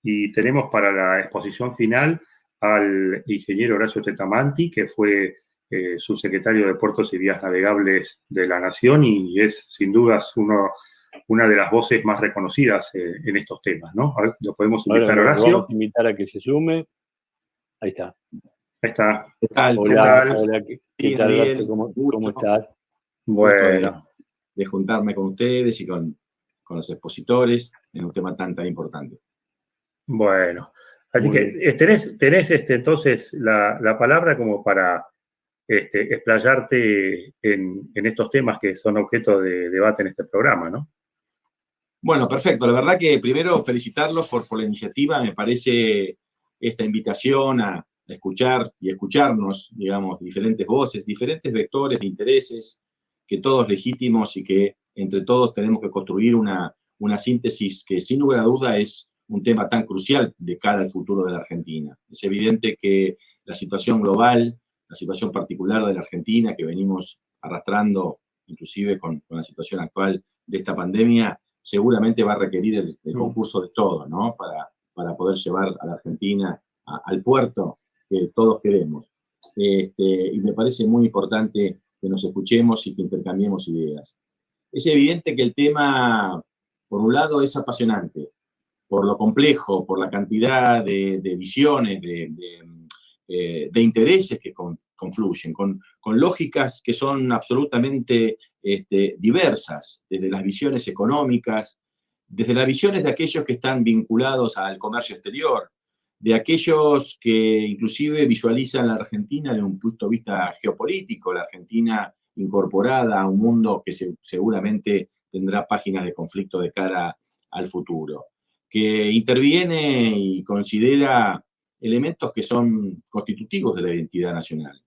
y tenemos para la exposición final al ingeniero Horacio Tetamanti, que fue subsecretario de Puertos y Vías Navegables de la Nación y es sin dudas una de las voces más reconocidas en estos temas, ¿no? A ver, lo podemos invitar, ahora Horacio. Vamos a invitar a que se sume. Ahí está. Ahí está. ¿Qué tal? Hola, ¿qué tal, Ariel? Horacio? ¿Cómo estás? Bueno. De juntarme con ustedes y con los expositores en un tema tan importante. Bueno, así que tenés entonces la palabra como para explayarte en estos temas que son objeto de debate en este programa, ¿no? Bueno, perfecto. La verdad que primero felicitarlos por la iniciativa. Me parece esta invitación a escuchar y escucharnos, digamos, diferentes voces, diferentes vectores de intereses, que todos legítimos y que entre todos tenemos que construir una síntesis que sin lugar a duda es un tema tan crucial de cara al futuro de la Argentina. Es evidente que la situación global, la situación particular de la Argentina que venimos arrastrando, inclusive con la situación actual de esta pandemia, seguramente va a requerir el concurso de todos, ¿no? Para poder llevar a la Argentina al puerto que todos queremos. Y me parece muy importante que nos escuchemos y que intercambiemos ideas. Es evidente que el tema, por un lado, es apasionante, por lo complejo, por la cantidad de visiones, de intereses que confluyen, con lógicas que son absolutamente diversas, desde las visiones económicas, desde las visiones de aquellos que están vinculados al comercio exterior, de aquellos que inclusive visualizan a la Argentina desde un punto de vista geopolítico, la Argentina incorporada a un mundo que seguramente tendrá páginas de conflicto de cara al futuro, que interviene y considera elementos que son constitutivos de la identidad nacional.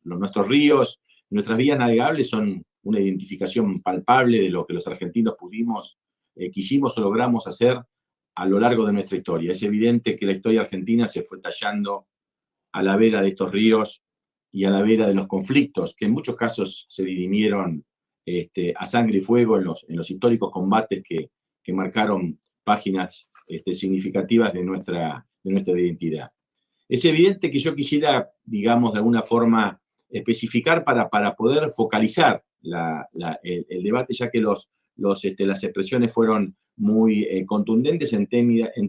Nuestros ríos, nuestras vías navegables son una identificación palpable de lo que los argentinos quisimos o logramos hacer a lo largo de nuestra historia. Es evidente que la historia argentina se fue tallando a la vera de estos ríos y a la vera de los conflictos, que en muchos casos se dirimieron a sangre y fuego en los históricos combates que marcaron páginas significativas de nuestra identidad. Es evidente que yo quisiera, digamos, de alguna forma especificar para poder focalizar el debate, ya que las expresiones fueron muy contundentes en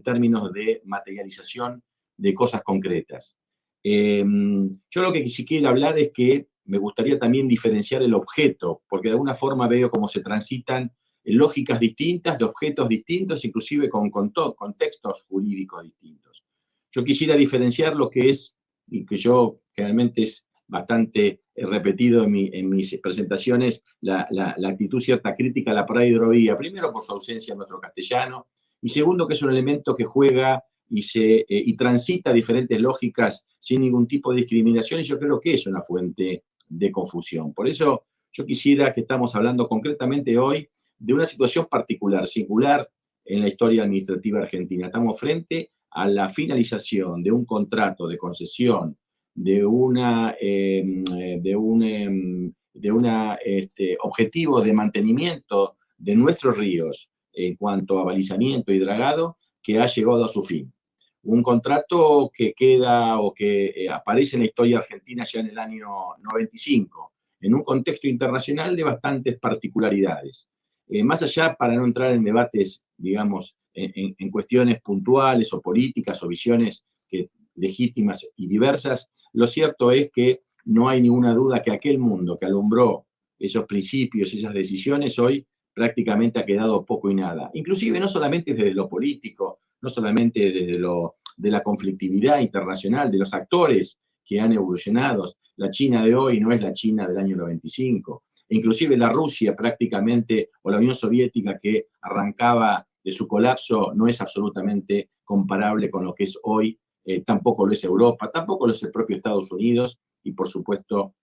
términos de materialización de cosas concretas. Yo lo que sí quiero hablar es que me gustaría también diferenciar el objeto, porque de alguna forma veo cómo se transitan lógicas distintas, de objetos distintos, inclusive con contextos jurídicos distintos. Yo quisiera diferenciar lo que es, y que yo generalmente es bastante repetido en mis presentaciones, la actitud cierta crítica a la parada de hidrovía, primero por su ausencia en nuestro castellano, y segundo que es un elemento que juega y transita diferentes lógicas sin ningún tipo de discriminación, y yo creo que es una fuente de confusión. Por eso yo quisiera que estamos hablando concretamente hoy de una situación particular, singular en la historia administrativa argentina. Estamos frente a la finalización de un contrato de concesión de un objetivo de mantenimiento de nuestros ríos en cuanto a balizamiento y dragado que ha llegado a su fin. Un contrato que queda o que aparece en la historia argentina ya en el año 95, en un contexto internacional de bastantes particularidades. Más allá, para no entrar en debates, digamos, en cuestiones puntuales o políticas o visiones legítimas y diversas, lo cierto es que no hay ninguna duda que aquel mundo que alumbró esos principios, esas decisiones, hoy prácticamente ha quedado poco y nada. Inclusive no solamente desde lo político, no solamente desde de la conflictividad internacional, de los actores que han evolucionado. La China de hoy no es la China del año 95. Inclusive la Rusia prácticamente, o la Unión Soviética que arrancaba de su colapso, no es absolutamente comparable con lo que es hoy. Tampoco lo es Europa, tampoco lo es el propio Estados Unidos y, por supuesto,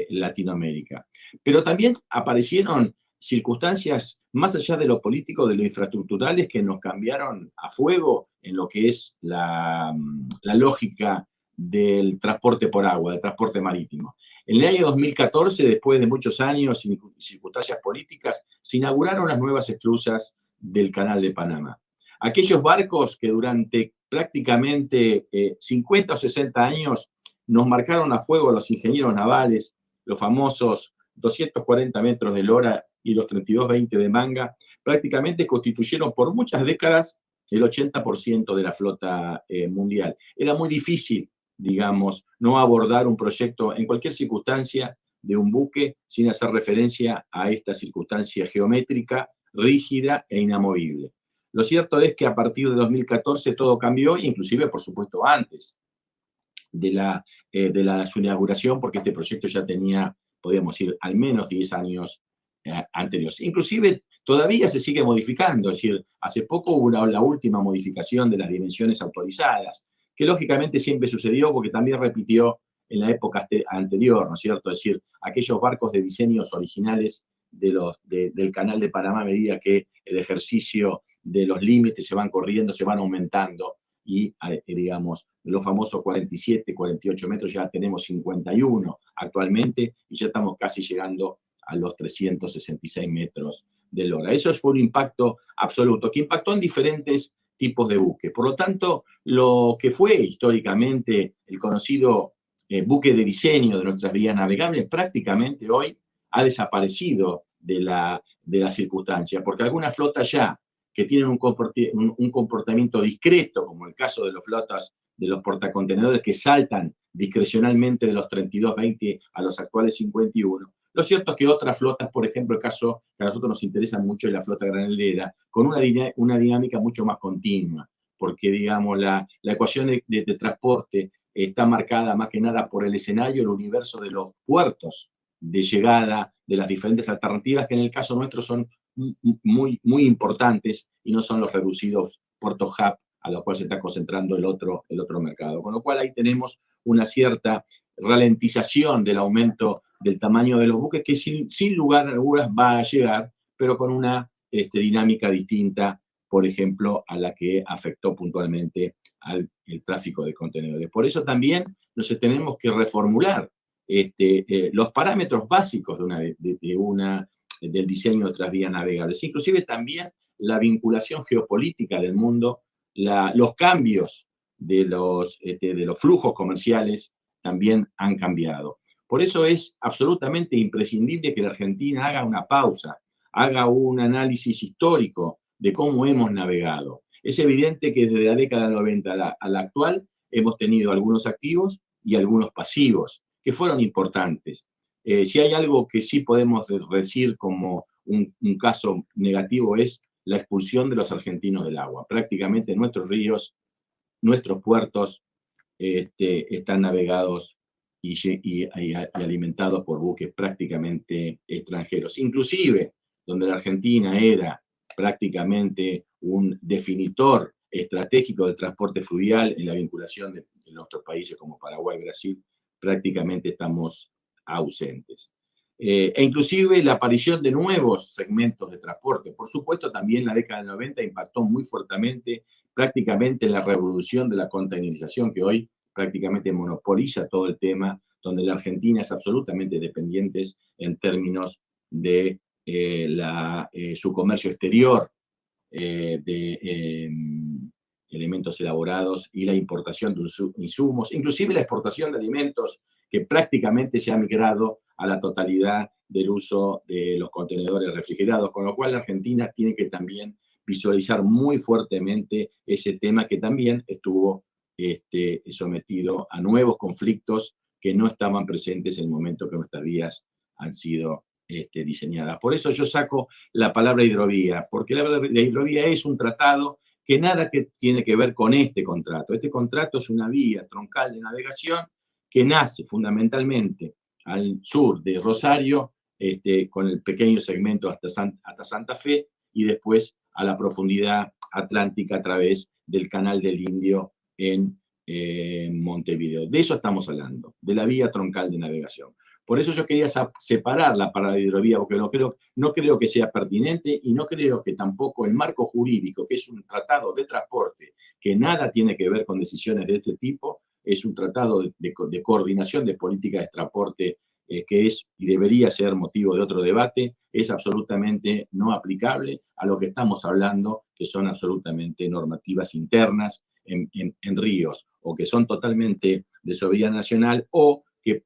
Latinoamérica. Pero también aparecieron circunstancias más allá de lo político, de lo infraestructurales, que nos cambiaron a fuego en lo que es la lógica del transporte por agua, del transporte marítimo. En el año 2014, después de muchos años y circunstancias políticas, se inauguraron las nuevas esclusas del Canal de Panamá. aquellos barcos que durante prácticamente 50 o 60 años nos marcaron a fuego a los ingenieros navales, los famosos 240 metros de lora y los 32-20 de manga, prácticamente constituyeron por muchas décadas el 80% de la flota mundial. Era muy difícil, digamos, no abordar un proyecto en cualquier circunstancia de un buque sin hacer referencia a esta circunstancia geométrica, rígida e inamovible. Lo cierto es que a partir de 2014 todo cambió, inclusive, por supuesto, antes de su inauguración, porque este proyecto ya tenía, podríamos decir, al menos 10 años anteriores. Inclusive, todavía se sigue modificando, es decir, hace poco hubo la última modificación de las dimensiones autorizadas, que lógicamente siempre sucedió porque también repitió en la época anterior, ¿no es cierto? Es decir, aquellos barcos de diseños originales del Canal de Panamá, a medida que el ejercicio de los límites se van corriendo, se van aumentando, y digamos, los famosos 47, 48 metros, ya tenemos 51 actualmente, y ya estamos casi llegando a los 366 metros de lora. Eso fue un impacto absoluto, que impactó en diferentes tipos de buques. Por lo tanto, lo que fue históricamente el conocido buque de diseño de nuestras vías navegables, prácticamente hoy ha desaparecido de la circunstancia, porque algunas flotas ya que tienen un comportamiento discreto, como el caso de las flotas de los portacontenedores que saltan discrecionalmente de los 32-20 a los actuales 51. Lo cierto es que otras flotas, por ejemplo, el caso que a nosotros nos interesa mucho es la flota granelera, con una dinámica mucho más continua, porque, digamos, la ecuación de transporte está marcada más que nada por el escenario, el universo de los puertos de llegada de las diferentes alternativas, que en el caso nuestro son muy, muy importantes y no son los reducidos puertos hub a los cuales se está concentrando el otro mercado. Con lo cual ahí tenemos una cierta ralentización del aumento del tamaño de los buques que sin lugar a dudas va a llegar, pero con una dinámica distinta, por ejemplo, a la que afectó puntualmente al tráfico de contenedores. Por eso también nos tenemos que reformular los parámetros básicos del diseño de nuestras vías navegables, inclusive también la vinculación geopolítica del mundo, los cambios de los flujos comerciales también han cambiado. Por eso es absolutamente imprescindible que la Argentina haga una pausa, haga un análisis histórico de cómo hemos navegado. Es evidente que desde la década del 90 a la actual hemos tenido algunos activos y algunos pasivos, que fueron importantes. Si hay algo que sí podemos decir como un caso negativo es la expulsión de los argentinos del agua. Prácticamente nuestros ríos, nuestros puertos están navegados y alimentados por buques prácticamente extranjeros. Inclusive, donde la Argentina era prácticamente un definitor estratégico del transporte fluvial en la vinculación de nuestros países como Paraguay y Brasil, prácticamente estamos ausentes. E inclusive la aparición de nuevos segmentos de transporte. Por supuesto, también la década del 90 impactó muy fuertemente prácticamente en la revolución de la containerización que hoy prácticamente monopoliza todo el tema, donde la Argentina es absolutamente dependiente en términos de su comercio exterior de elementos elaborados y la importación de insumos, inclusive la exportación de alimentos, que prácticamente se ha migrado a la totalidad del uso de los contenedores refrigerados, con lo cual la Argentina tiene que también visualizar muy fuertemente ese tema que también estuvo sometido a nuevos conflictos que no estaban presentes en el momento que nuestras vías han sido diseñadas. Por eso yo saco la palabra hidrovía, porque la hidrovía es un tratado que nada que tiene que ver con este contrato. Este contrato es una vía troncal de navegación que nace fundamentalmente al sur de Rosario, con el pequeño segmento hasta Santa Fe, y después a la profundidad atlántica a través del Canal del Indio en Montevideo. De eso estamos hablando, de la vía troncal de navegación. Por eso yo quería separar la palabra hidrovía, porque no creo que sea pertinente y no creo que tampoco el marco jurídico, que es un tratado de transporte, que nada tiene que ver con decisiones de este tipo, es un tratado de coordinación de políticas de transporte que es y debería ser motivo de otro debate, es absolutamente no aplicable a lo que estamos hablando, que son absolutamente normativas internas en ríos, o que son totalmente de soberanía nacional, o que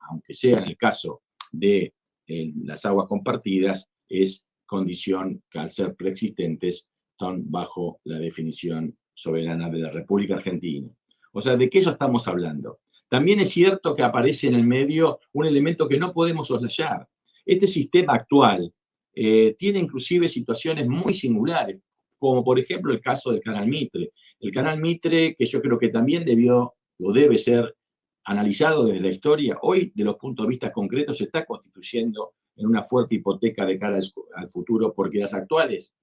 aunque sea en el caso de las aguas compartidas, es condición que al ser preexistentes están bajo la definición soberana de la República Argentina. O sea, ¿de qué eso estamos hablando? También es cierto que aparece en el medio un elemento que no podemos soslayar. Este sistema actual tiene inclusive situaciones muy singulares, como por ejemplo el caso del Canal Mitre. El Canal Mitre, que yo creo que también debió o debe ser analizado desde la historia, hoy de los puntos de vista concretos se está constituyendo en una fuerte hipoteca de cara al futuro, porque las actuales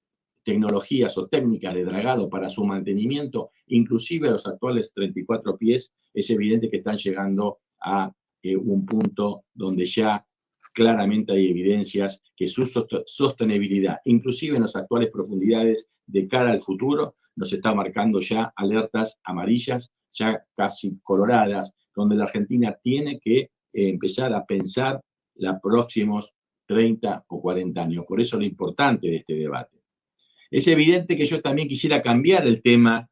tecnologías o técnicas de dragado para su mantenimiento, inclusive los actuales 34 pies, es evidente que están llegando a un punto donde ya claramente hay evidencias que su sostenibilidad, inclusive en las actuales profundidades de cara al futuro, nos está marcando ya alertas amarillas, ya casi coloradas, donde la Argentina tiene que empezar a pensar los próximos 30 o 40 años. Por eso lo importante de este debate. Es evidente que yo también quisiera cambiar el tema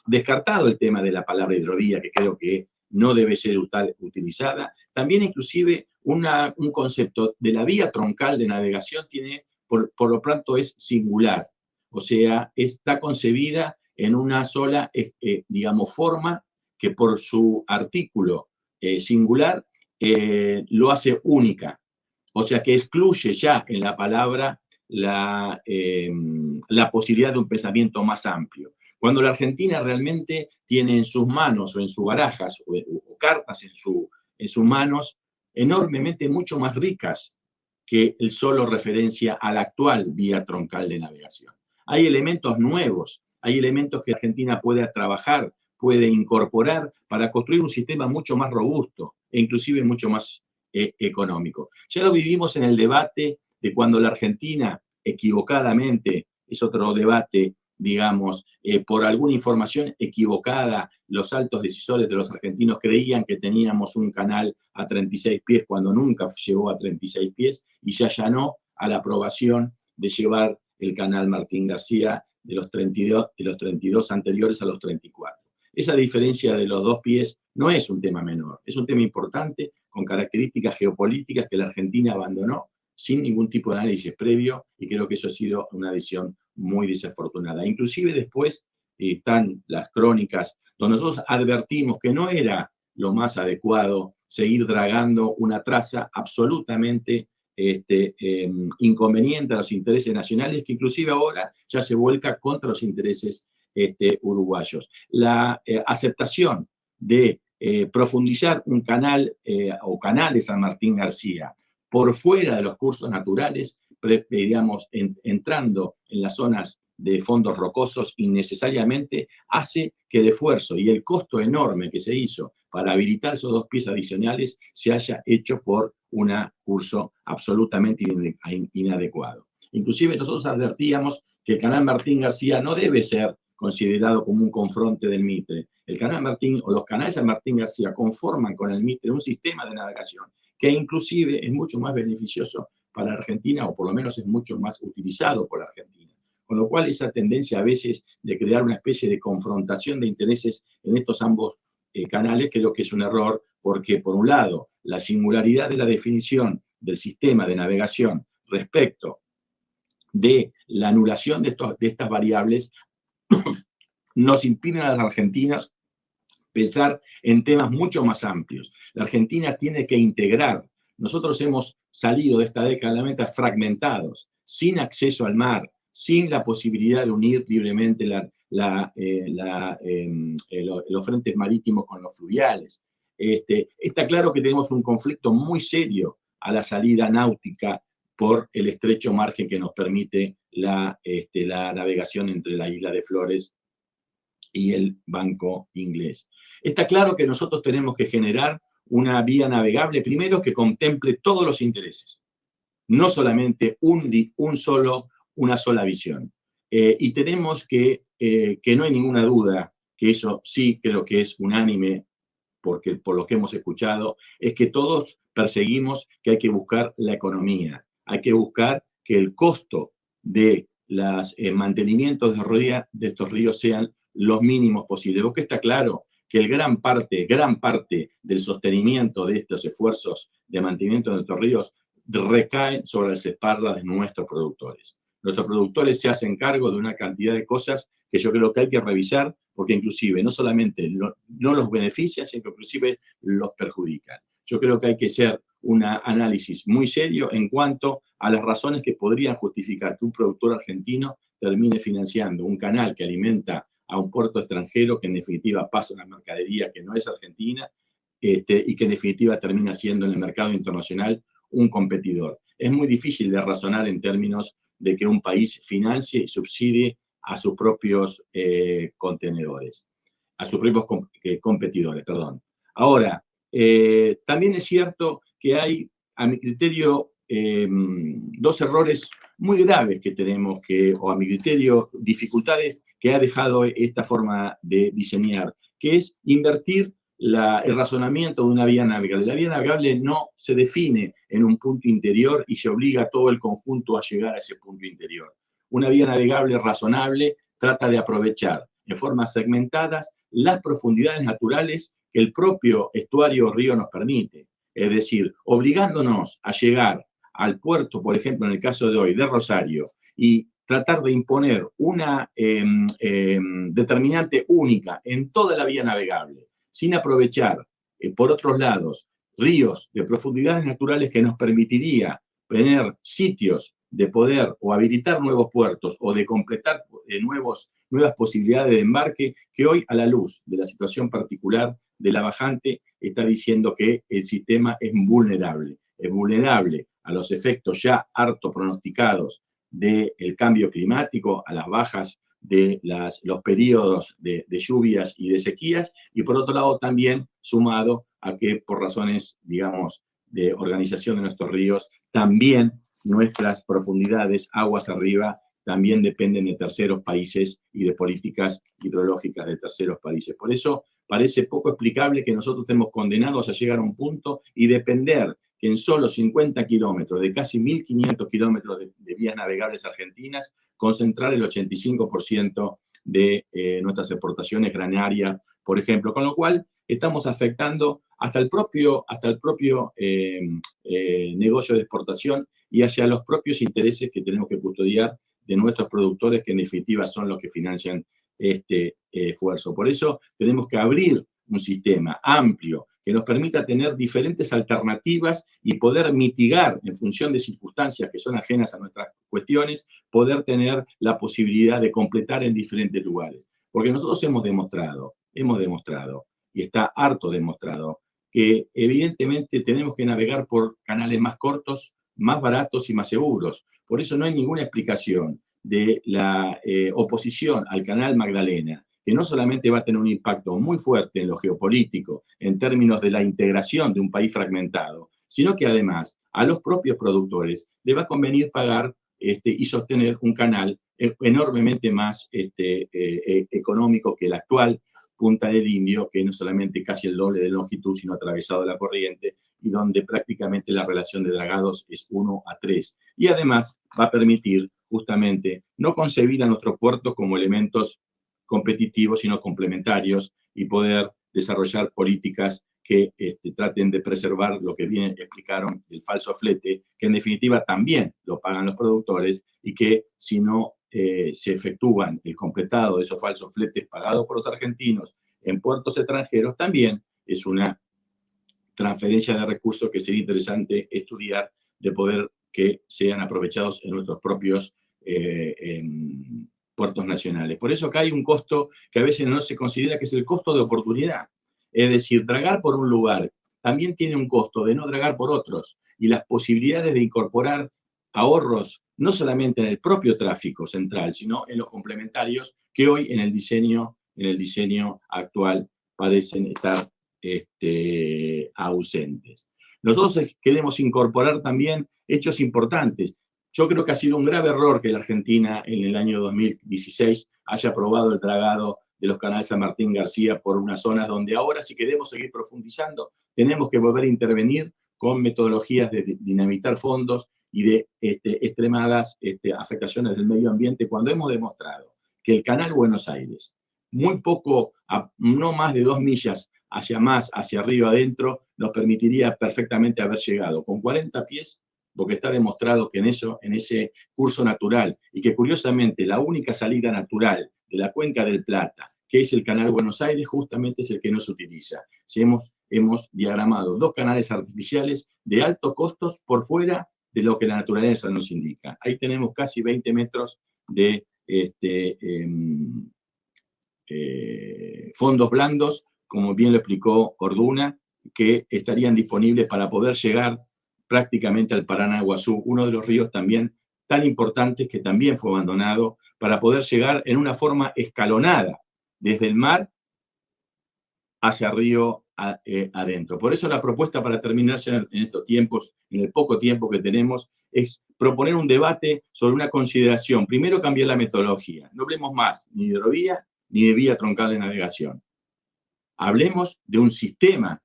descartado el tema de la palabra hidrovía, que creo que no debe ser utilizada. También inclusive un concepto de la vía troncal de navegación tiene, por lo pronto, es singular. O sea, está concebida en una sola, forma que por su artículo singular lo hace única. O sea, que excluye ya en la palabra la posibilidad de un pensamiento más amplio. Cuando la Argentina realmente tiene en sus manos o en sus barajas o cartas en sus manos enormemente mucho más ricas que el solo referencia a la actual vía troncal de navegación. Hay elementos nuevos, hay elementos que Argentina puede trabajar, puede incorporar para construir un sistema mucho más robusto e inclusive mucho más económico. Ya lo vivimos en el debate de cuando la Argentina, equivocadamente, es otro debate, por alguna información equivocada, los altos decisores de los argentinos creían que teníamos un canal a 36 pies cuando nunca llegó a 36 pies y se allanó a la aprobación de llevar el canal Martín García de los 32 anteriores a los 34. Esa diferencia de los 2 pies no es un tema menor, es un tema importante con características geopolíticas que la Argentina abandonó sin ningún tipo de análisis previo y creo que eso ha sido una decisión muy desafortunada. Inclusive después están las crónicas donde nosotros advertimos que no era lo más adecuado seguir dragando una traza absolutamente inconveniente a los intereses nacionales, que inclusive ahora ya se vuelca contra los intereses uruguayos. La aceptación de profundizar un canal o canales San Martín García por fuera de los cursos naturales, entrando en las zonas de fondos rocosos innecesariamente, hace que el esfuerzo y el costo enorme que se hizo para habilitar esos 2 pies adicionales se haya hecho por un curso absolutamente inadecuado. Inclusive nosotros advertíamos que el canal Martín García no debe ser considerado como un confronte del Mitre. El canal Martín o los canales San Martín García conforman con el Mitre un sistema de navegación que inclusive es mucho más beneficioso para Argentina, o por lo menos es mucho más utilizado por Argentina. Con lo cual esa tendencia a veces de crear una especie de confrontación de intereses en estos ambos canales creo que es un error, porque por un lado la singularidad de la definición del sistema de navegación respecto de la anulación de estas variables nos impiden a los argentinos pensar en temas mucho más amplios. La Argentina tiene que integrar. Nosotros hemos salido de esta década fragmentados, sin acceso al mar, sin la posibilidad de unir libremente los frentes marítimos con los fluviales. Está claro que tenemos un conflicto muy serio a la salida náutica por el estrecho margen que nos permite la navegación entre la isla de Flores y el Banco Inglés. Está claro que nosotros tenemos que generar una vía navegable, primero, que contemple todos los intereses, no solamente una sola visión. Y tenemos que no hay ninguna duda, que eso sí creo que es unánime porque por lo que hemos escuchado, es que todos perseguimos que hay que buscar la economía, hay que buscar que el costo de los mantenimientos de estos ríos sean los mínimos posibles. Porque está claro que gran parte del sostenimiento de estos esfuerzos de mantenimiento de nuestros ríos recaen sobre las espaldas de nuestros productores. Nuestros productores se hacen cargo de una cantidad de cosas que yo creo que hay que revisar, porque inclusive no solamente no los benefician, sino que inclusive los perjudican. Yo creo que hay que hacer un análisis muy serio en cuanto a las razones que podrían justificar que un productor argentino termine financiando un canal que alimenta a un puerto extranjero que en definitiva pasa una mercadería que no es argentina y que en definitiva termina siendo en el mercado internacional un competidor. Es muy difícil de razonar en términos de que un país financie y subsidie a sus propios contenedores, a sus propios competidores, perdón. Ahora, también es cierto que hay, a mi criterio, dos errores muy graves que tenemos o a mi criterio, dificultades que ha dejado esta forma de diseñar, que es invertir el razonamiento de una vía navegable. La vía navegable no se define en un punto interior y se obliga a todo el conjunto a llegar a ese punto interior. Una vía navegable razonable trata de aprovechar en formas segmentadas las profundidades naturales que el propio estuario o río nos permite. Es decir, obligándonos a llegar al puerto, por ejemplo, en el caso de hoy, de Rosario, y tratar de imponer una determinante única en toda la vía navegable, sin aprovechar, por otros lados, ríos de profundidades naturales que nos permitiría tener sitios de poder o habilitar nuevos puertos o de completar nuevas posibilidades de embarque, que hoy, a la luz de la situación particular de la bajante, está diciendo que el sistema es vulnerable a los efectos ya harto pronosticados del cambio climático, a las bajas de los periodos de lluvias y de sequías, y por otro lado también sumado a que por razones, digamos, de organización de nuestros ríos, también nuestras profundidades, aguas arriba, también dependen de terceros países y de políticas hidrológicas de terceros países. Por eso parece poco explicable que nosotros estemos condenados a llegar a un punto y depender que en solo 50 kilómetros, de casi 1.500 kilómetros de vías navegables argentinas, concentrar el 85% de nuestras exportaciones granarias, por ejemplo, con lo cual estamos afectando hasta el propio negocio de exportación y hacia los propios intereses que tenemos que custodiar de nuestros productores, que en definitiva son los que financian este esfuerzo. Por eso tenemos que abrir un sistema amplio que nos permita tener diferentes alternativas y poder mitigar en función de circunstancias que son ajenas a nuestras cuestiones, poder tener la posibilidad de completar en diferentes lugares. Porque nosotros hemos demostrado, y está harto demostrado, que evidentemente tenemos que navegar por canales más cortos, más baratos y más seguros. Por eso no hay ninguna explicación de la oposición al canal Magdalena, que no solamente va a tener un impacto muy fuerte en lo geopolítico, en términos de la integración de un país fragmentado, sino que además a los propios productores les va a convenir pagar y sostener un canal enormemente más económico que el actual Punta del Indio, que no solamente casi el doble de longitud, sino atravesado la corriente, y donde prácticamente la relación de dragados es 1:3. Y además va a permitir justamente no concebir a nuestros puertos como elementos competitivos, sino complementarios, y poder desarrollar políticas que traten de preservar lo que bien explicaron, el falso flete, que en definitiva también lo pagan los productores, y que si no se efectúan el completado de esos falsos fletes pagados por los argentinos en puertos extranjeros, también es una transferencia de recursos que sería interesante estudiar, de poder que sean aprovechados en nuestros propios puertos nacionales. Por eso acá hay un costo que a veces no se considera, que es el costo de oportunidad. Es decir, dragar por un lugar también tiene un costo de no dragar por otros, y las posibilidades de incorporar ahorros no solamente en el propio tráfico central, sino en los complementarios que hoy en el diseño actual parecen estar ausentes. Nosotros queremos incorporar también hechos importantes. Yo creo que ha sido un grave error que la Argentina en el año 2016 haya aprobado el dragado de los canales San Martín García por unas zonas donde ahora, si queremos seguir profundizando, tenemos que volver a intervenir con metodologías de dinamitar fondos y de extremadas afectaciones del medio ambiente, cuando hemos demostrado que el canal Buenos Aires, muy poco, no más de 2 millas hacia arriba adentro, nos permitiría perfectamente haber llegado con 40 pies, porque está demostrado que en ese curso natural, y que curiosamente la única salida natural de la cuenca del Plata, que es el canal Buenos Aires, justamente es el que no se utiliza. Si hemos diagramado 2 canales artificiales de altos costos por fuera de lo que la naturaleza nos indica. Ahí tenemos casi 20 metros de fondos blandos, como bien lo explicó Orduna, que estarían disponibles para poder llegar prácticamente al Paranaguazú, uno de los ríos también tan importantes que también fue abandonado, para poder llegar en una forma escalonada, desde el mar hacia río adentro. Por eso la propuesta, para terminarse en estos tiempos, en el poco tiempo que tenemos, es proponer un debate sobre una consideración. Primero, cambiar la metodología. No hablemos más ni de hidrovía ni de vía troncal de navegación. Hablemos de un sistema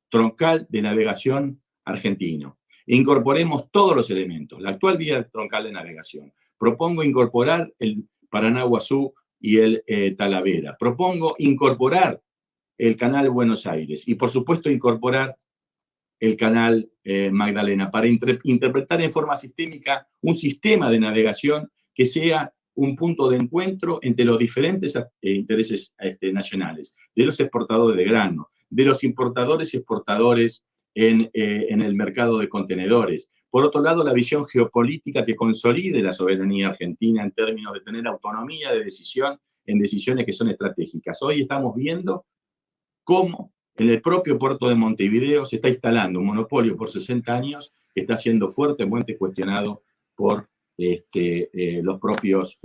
troncal de navegación argentino. Incorporemos todos los elementos. La actual vía troncal de navegación. Propongo incorporar el Paranaguazú y el Talavera. Propongo incorporar el canal Buenos Aires y, por supuesto, incorporar el canal Magdalena para interpretar en forma sistémica un sistema de navegación que sea un punto de encuentro entre los diferentes intereses nacionales, de los exportadores de grano, de los importadores y exportadores en el mercado de contenedores. Por otro lado, la visión geopolítica que consolide la soberanía argentina en términos de tener autonomía de decisión en decisiones que son estratégicas. Hoy estamos viendo cómo en el propio puerto de Montevideo se está instalando un monopolio por 60 años que está siendo fuertemente cuestionado por los propios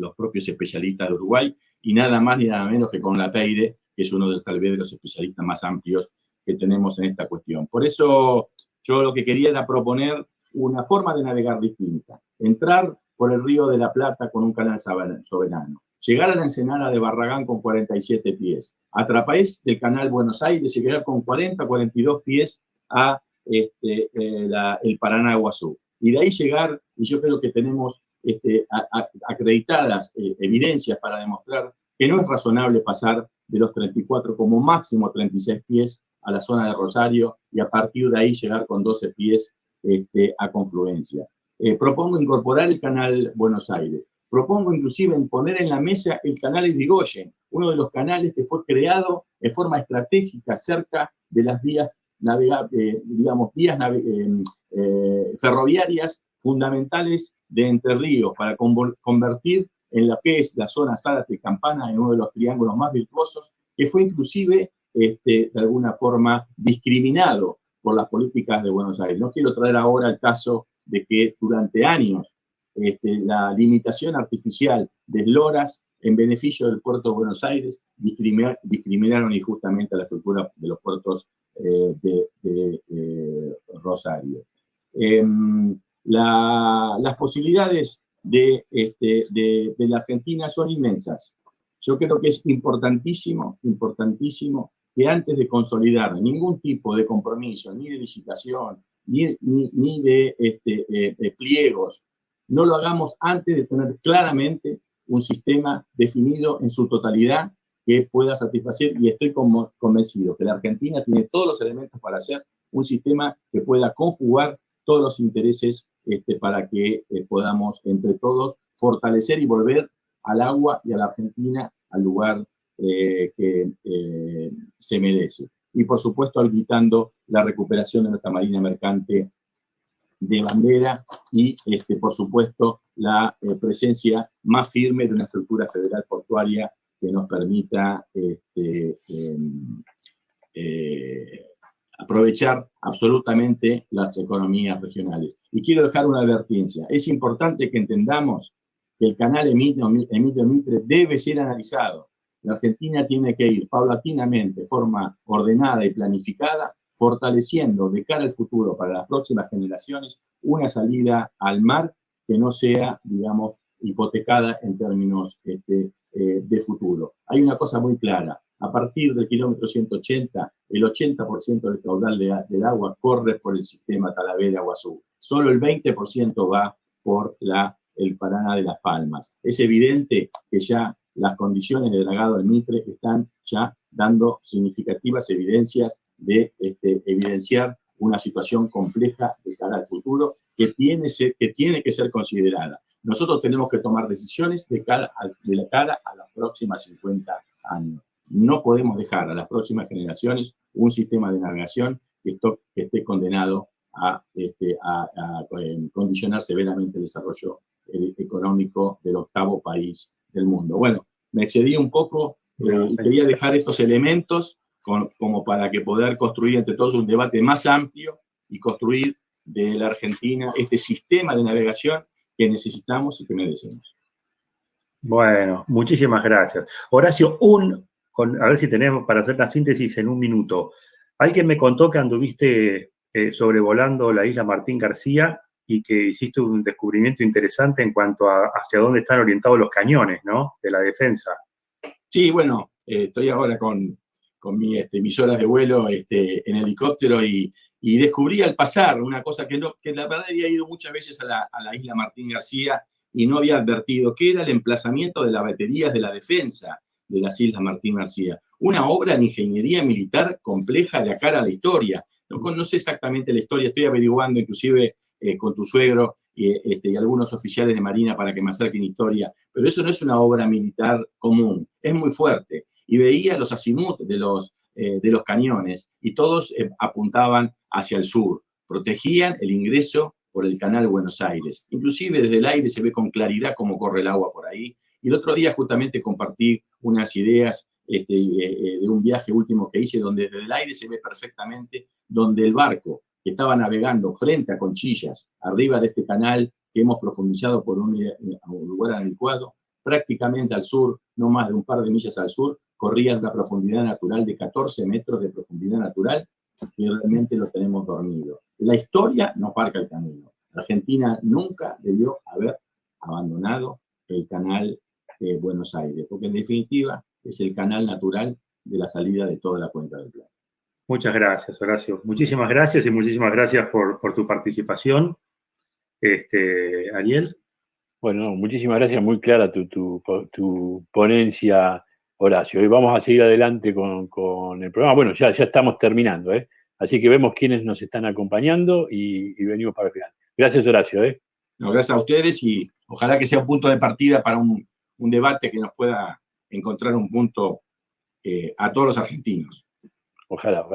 especialistas de Uruguay, y nada más ni nada menos que con la Teide, que es uno de, tal vez, de los especialistas más amplios que tenemos en esta cuestión. Por eso yo lo que quería era proponer una forma de navegar distinta. Entrar por el Río de la Plata con un canal soberano. Llegar a la ensenada de Barragán con 47 pies. A través del canal Buenos Aires llegar con 40, 42 pies a el Paranaguazú. Y de ahí llegar, y yo creo que tenemos acreditadas evidencias para demostrar que no es razonable pasar de los 34 como máximo 36 pies a la zona de Rosario y a partir de ahí llegar con 12 pies a Confluencia. Propongo incorporar el canal Buenos Aires. Propongo inclusive poner en la mesa el canal Irigoyen, uno de los canales que fue creado en forma estratégica cerca de las vías ferroviarias fundamentales de Entre Ríos, para convertir en lo que es la zona Zárate-Campana en uno de los triángulos más virtuosos, que fue inclusive de alguna forma discriminado por las políticas de Buenos Aires. No quiero traer ahora el caso de que durante años la limitación artificial de esloras en beneficio del puerto de Buenos Aires discriminaron injustamente a la estructura de los puertos de Rosario. Las posibilidades de la Argentina son inmensas. Yo creo que es importantísimo que antes de consolidar ningún tipo de compromiso, ni de licitación, ni de pliegos, no lo hagamos antes de tener claramente un sistema definido en su totalidad que pueda satisfacer, y estoy convencido que la Argentina tiene todos los elementos para hacer un sistema que pueda conjugar todos los intereses para que podamos entre todos fortalecer y volver al agua y a la Argentina al lugar que se merece. Y por supuesto habilitando la recuperación de nuestra marina mercante de bandera y por supuesto la presencia más firme de una estructura federal portuaria que nos permita aprovechar absolutamente las economías regionales. Y quiero dejar una advertencia. Es importante que entendamos que el canal Emilio Mitre debe ser analizado. La Argentina tiene que ir paulatinamente, de forma ordenada y planificada, fortaleciendo de cara al futuro para las próximas generaciones una salida al mar que no sea, digamos, hipotecada en términos de futuro. Hay una cosa muy clara. A partir del kilómetro 180, el 80% del caudal del agua corre por el sistema Talavera-Iguazú. Solo el 20% va por el Paraná de Las Palmas. Es evidente que ya las condiciones de dragado del Mitre están ya dando significativas evidencias de evidenciar una situación compleja de cara al futuro que tiene que ser considerada. Nosotros tenemos que tomar decisiones de cara a los próximos 50 años. No podemos dejar a las próximas generaciones un sistema de navegación que esté condenado a condicionar severamente el desarrollo económico del octavo país del mundo. Bueno, me excedí un poco y quería dejar estos elementos como para que poder construir entre todos un debate más amplio y construir de la Argentina este sistema de navegación que necesitamos y que merecemos. Bueno, muchísimas gracias. Horacio, a ver si tenemos para hacer la síntesis en un minuto. Alguien me contó que anduviste sobrevolando la isla Martín García y que hiciste un descubrimiento interesante en cuanto a hacia dónde están orientados los cañones, ¿no? De la defensa. Sí, bueno, estoy ahora con mis horas de vuelo en helicóptero y descubrí al pasar una cosa que la verdad había ido muchas veces a la isla Martín García y no había advertido, que era el emplazamiento de las baterías de la defensa de las islas Martín García. Una obra de ingeniería militar compleja de cara a la historia. No sé exactamente la historia, estoy averiguando inclusive con tu suegro y algunos oficiales de Marina para que me acerquen historia, pero eso no es una obra militar común, es muy fuerte. Y veía los azimut de los cañones y todos apuntaban hacia el sur, protegían el ingreso por el canal Buenos Aires. Inclusive desde el aire se ve con claridad cómo corre el agua por ahí. Y el otro día justamente compartí unas ideas de un viaje último que hice, donde desde el aire se ve perfectamente donde el barco que estaba navegando frente a Conchillas, arriba de este canal que hemos profundizado por un lugar adecuado, prácticamente al sur, no más de un par de millas al sur, corría una profundidad natural de 14 metros de profundidad natural y realmente lo tenemos dormido. La historia nos marca el camino. Argentina nunca debió haber abandonado el canal de Buenos Aires, porque en definitiva es el canal natural de la salida de toda la cuenca del Plata. Muchas gracias, Horacio. Muchísimas gracias y muchísimas gracias por tu participación. Ariel. Bueno, muchísimas gracias, muy clara tu ponencia, Horacio. Y vamos a seguir adelante con el programa. Bueno, ya estamos terminando, ¿eh? Así que vemos quiénes nos están acompañando y venimos para el final. Gracias, Horacio. No, gracias a ustedes y ojalá que sea un punto de partida para un debate que nos pueda encontrar un punto a todos los argentinos. Ojalá.